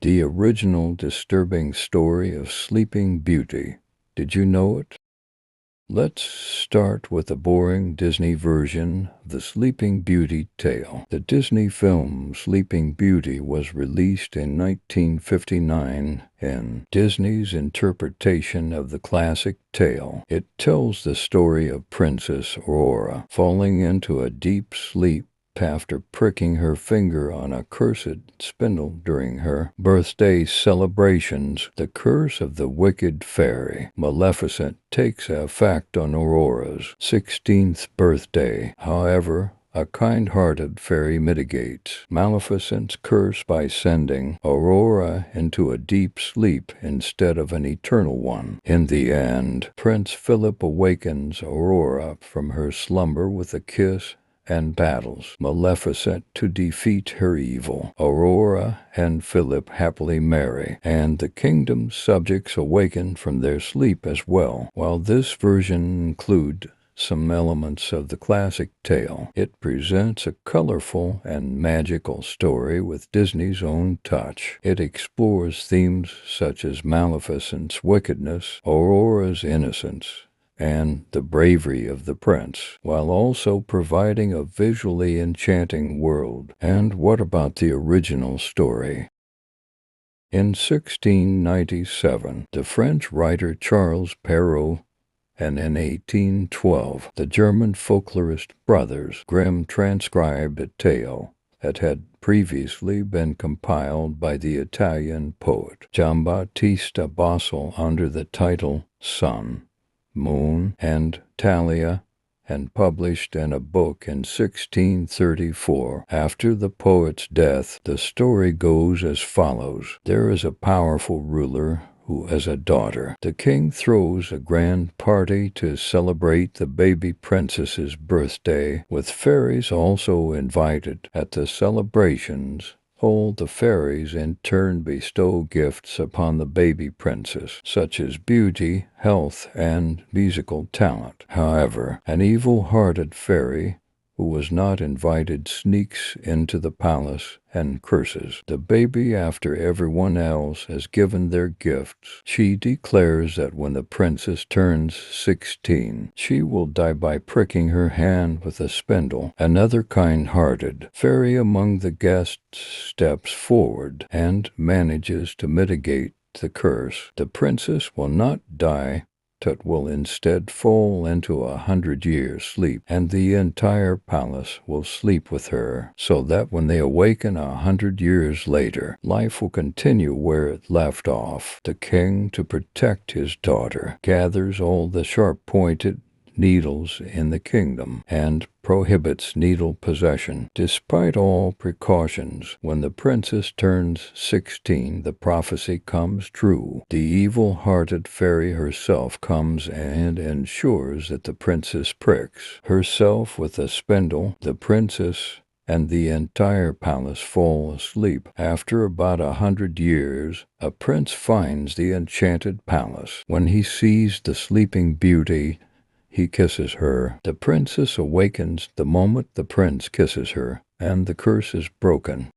The original disturbing story of Sleeping Beauty. Did you know it? Let's start with the boring Disney version of the Sleeping Beauty tale. The Disney film Sleeping Beauty was released in 1959 in Disney's interpretation of the classic tale. It tells the story of Princess Aurora falling into a deep sleep after pricking her finger on a cursed spindle during her birthday celebrations. The curse of the wicked fairy Maleficent takes effect on Aurora's 16th birthday. However, a kind-hearted fairy mitigates Maleficent's curse by sending Aurora into a deep sleep instead of an eternal one. In the end, Prince Philip awakens Aurora from her slumber with a kiss and battles Maleficent to defeat her evil. Aurora and Philip happily marry, and the kingdom's subjects awaken from their sleep as well. While this version includes some elements of the classic tale, it presents a colorful and magical story with Disney's own touch. It explores themes such as Maleficent's wickedness, Aurora's innocence, and the bravery of the prince, while also providing a visually enchanting world. And what about the original story? In 1697, the French writer Charles Perrault, and in 1812, the German folklorist brothers Grimm transcribed a tale that had previously been compiled by the Italian poet Giambattista Bosco under the title Sun, Moon, and Thalia, and published in a book in 1634. After the poet's death, the story goes as follows. There is a powerful ruler who has a daughter. The king throws a grand party to celebrate the baby princess's birthday, with fairies also invited. At the celebrations, all the fairies in turn bestow gifts upon the baby princess, such as beauty, health, and musical talent. However, an evil-hearted fairy who was not invited sneaks into the palace and curses the baby after everyone else has given their gifts. She declares that when the princess turns 16, she will die by pricking her hand with a spindle. Another kind-hearted fairy among the guests steps forward and manages to mitigate the curse. The princess will not die, but will instead fall into 100-year sleep, and the entire palace will sleep with her, so that when they awaken 100 years later, life will continue where it left off. The king, to protect his daughter, gathers all the sharp-pointed needles in the kingdom and prohibits needle possession. Despite all precautions, when the princess turns 16, the prophecy comes true. The evil-hearted fairy herself comes and ensures that the princess pricks herself with a spindle. The princess and the entire palace fall asleep. After about 100 years, a prince finds the enchanted palace. When he sees the Sleeping Beauty, he kisses her. The princess awakens the moment the prince kisses her, and the curse is broken.